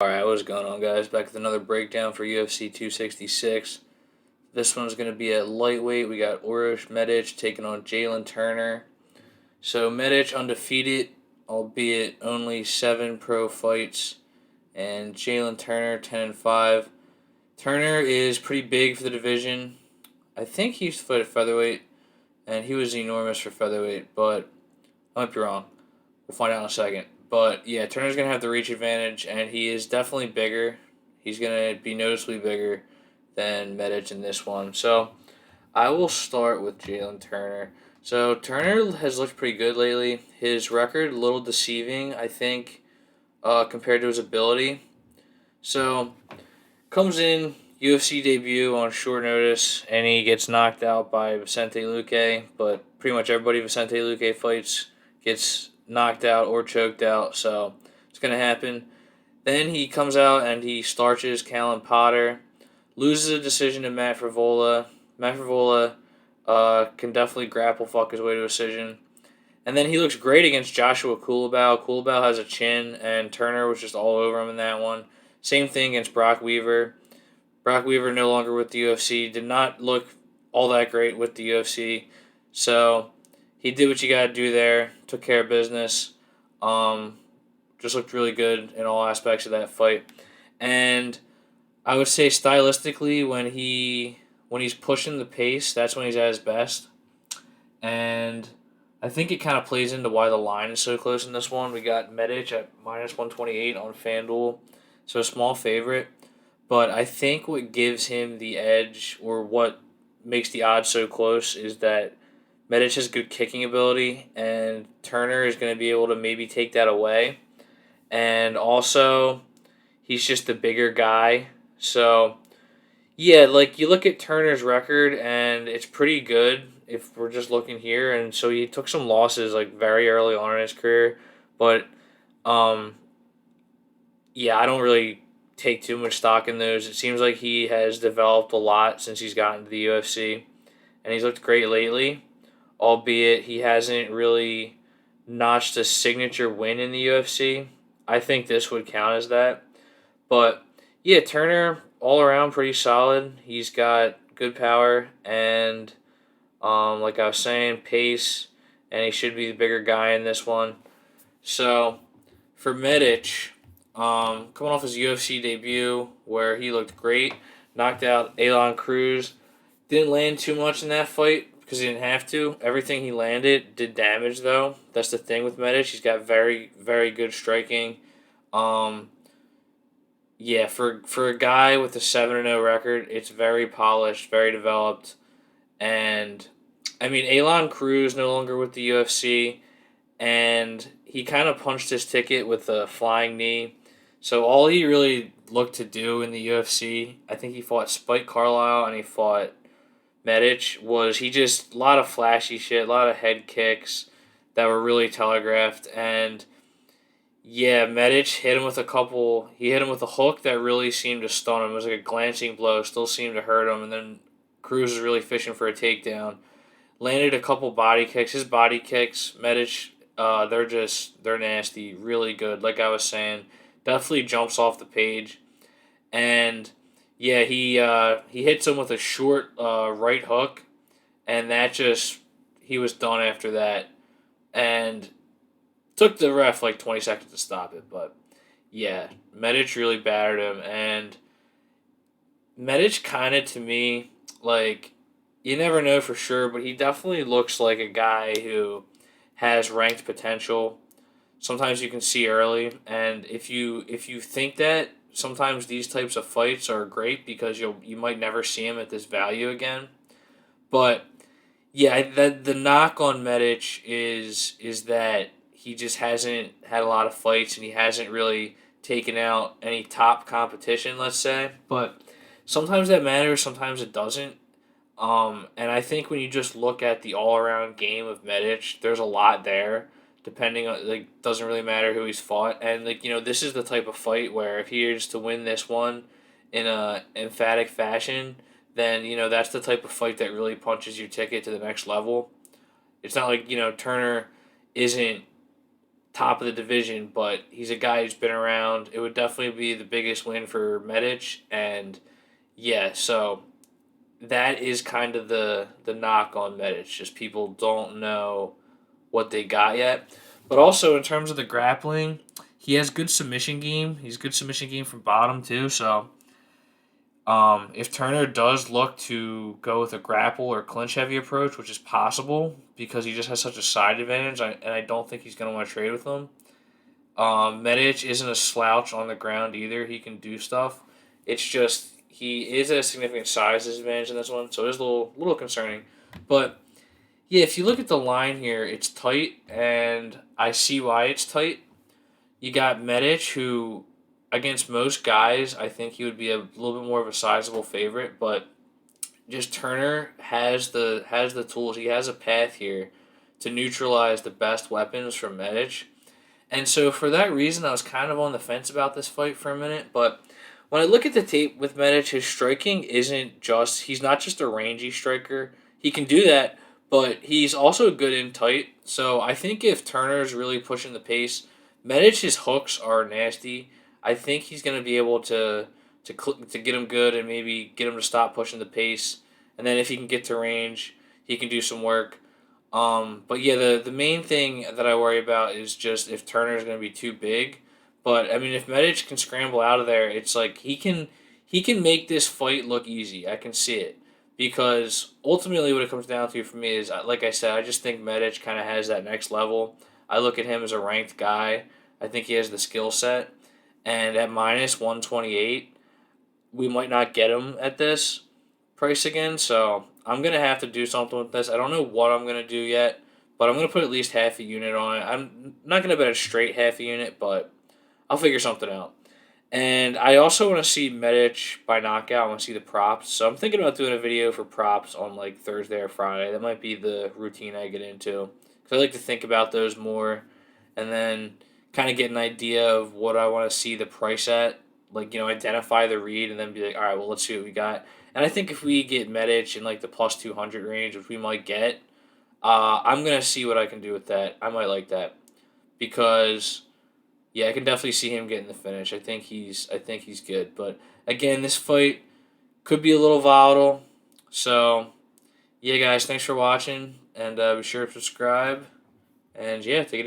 Alright, what's going on, guys? Back with another breakdown for UFC 266. This one's going to be at lightweight. We got Uros Medic taking on Jalin Turner. So, Medic undefeated, albeit only 7 pro fights, and Jalin Turner 10-5. Turner is pretty big for the division. I think he used to fight at featherweight, and he was enormous for featherweight, but I might be wrong. We'll find out in a second. But yeah, Turner's going to have the reach advantage, and he is definitely bigger. He's going to be noticeably bigger than Medic in this one. So I will start with Jalin Turner. So Turner has looked pretty good lately. His record, a little deceiving, I think, compared to his ability. So comes in, UFC debut on short notice, and he gets knocked out by Vicente Luque. But pretty much everybody Vicente Luque fights gets knocked out or choked out, so it's going to happen. Then he comes out and he starches Callan Potter, loses a decision to Matt Frivola. Matt Frivola can definitely grapple fuck his way to a decision. And then he looks great against Joshua Culibao. Culibao has a chin, and Turner was just all over him in that one. Same thing against Brock Weaver. Brock Weaver no longer with the UFC. Did not look all that great with the UFC. So he did what you got to do there. Took care of business. Just looked really good in all aspects of that fight. And I would say stylistically, when he's pushing the pace, that's when he's at his best. And I think it kind of plays into why the line is so close in this one. We got Medic at -128 on FanDuel, so a small favorite. But I think what gives him the edge, or what makes the odds so close, is that Medic has good kicking ability, and Turner is going to be able to maybe take that away. And also, he's just a bigger guy. So, yeah, like you look at Turner's record, and it's pretty good if we're just looking here. And so he took some losses like very early on in his career, but um, yeah, I don't really take too much stock in those. It seems like he has developed a lot since he's gotten to the UFC, and he's looked great lately, albeit he hasn't really notched a signature win in the UFC. I think this would count as that. But yeah, Turner all around pretty solid. He's got good power and like I was saying, pace, and he should be the bigger guy in this one. So for Medic, coming off his UFC debut where he looked great, knocked out Jalin Cruz, didn't land too much in that fight because he didn't have to. Everything he landed did damage though. That's the thing with Medic. He's got very very good striking. Um, yeah, for a guy with a 7-0 record, it's very polished, very developed, and I mean, Jalin Cruz no longer with the UFC, and he kind of punched his ticket with a flying knee. So all he really looked to do in the UFC, I think he fought Spike Carlisle and he fought Medic, was he just a lot of flashy shit, a lot of head kicks that were really telegraphed, and yeah, Medic hit him with a couple. He hit him with a hook that really seemed to stun him. It was like a glancing blow, still seemed to hurt him, and then Cruz was really fishing for a takedown. Landed a couple body kicks. His body kicks, Medic, they're nasty, really good. Like I was saying, definitely jumps off the page, and yeah, he hits him with a short right hook, and that just he was done after that, and took the ref like 20 seconds to stop it. But yeah, Medic really battered him, and Medic kind of to me like you never know for sure, but he definitely looks like a guy who has ranked potential. Sometimes you can see early, and if you think that, sometimes these types of fights are great because you might never see him at this value again. But yeah, the knock on Medic is that he just hasn't had a lot of fights and he hasn't really taken out any top competition, let's say. But sometimes that matters, sometimes it doesn't. And I think when you just look at the all around game of Medic, there's a lot there. Depending on like, doesn't really matter who he's fought, and like this is the type of fight where if he is to win this one in a emphatic fashion, then that's the type of fight that really punches your ticket to the next level. It's not like Turner isn't top of the division, but he's a guy who's been around. It would definitely be the biggest win for Medic, and yeah, so that is kind of the knock on Medic. Just people don't know what they got yet. But also in terms of the grappling, he has good submission game. He's good submission game from bottom too. So if Turner does look to go with a grapple or clinch heavy approach, which is possible because he just has such a side advantage, and I don't think he's going to want to trade with him. Medic isn't a slouch on the ground either. He can do stuff. It's just he is at a significant size disadvantage in this one, so it is a little concerning. But yeah, if you look at the line here, it's tight, and I see why it's tight. You got Medic, who against most guys, I think he would be a little bit more of a sizable favorite, but just Turner has the tools. He has a path here to neutralize the best weapons from Medic. And so for that reason, I was kind of on the fence about this fight for a minute. But when I look at the tape with Medic, his striking he's not just a rangy striker. He can do that, but he's also good in tight. So I think if Turner's really pushing the pace, Medic's hooks are nasty. I think he's going to be able to get him good and maybe get him to stop pushing the pace. And then if he can get to range, he can do some work. But yeah, the main thing that I worry about is just if Turner's going to be too big. But I mean, if Medic can scramble out of there, it's like he can make this fight look easy. I can see it because ultimately, what it comes down to for me is, like I said, I just think Medic kind of has that next level. I look at him as a ranked guy. I think he has the skill set, and at -128, we might not get him at this price again. So I'm gonna have to do something with this. I don't know what I'm gonna do yet, but I'm gonna put at least half a unit on it. I'm not gonna bet a straight half a unit, but I'll figure something out. And I also want to see Medic by knockout. I want to see the props. So I'm thinking about doing a video for props on like Thursday or Friday. That might be the routine I get into because I like to think about those more, and then kind of get an idea of what I want to see the price at. Like, identify the read and then be like, all right, well, let's see what we got. And I think if we get Medic in like the +200 range, which we might get, I'm gonna see what I can do with that. I might like that because yeah, I can definitely see him getting the finish. I think he's good. But again, this fight could be a little volatile. So yeah, guys, thanks for watching, and be sure to subscribe. And yeah, take it easy.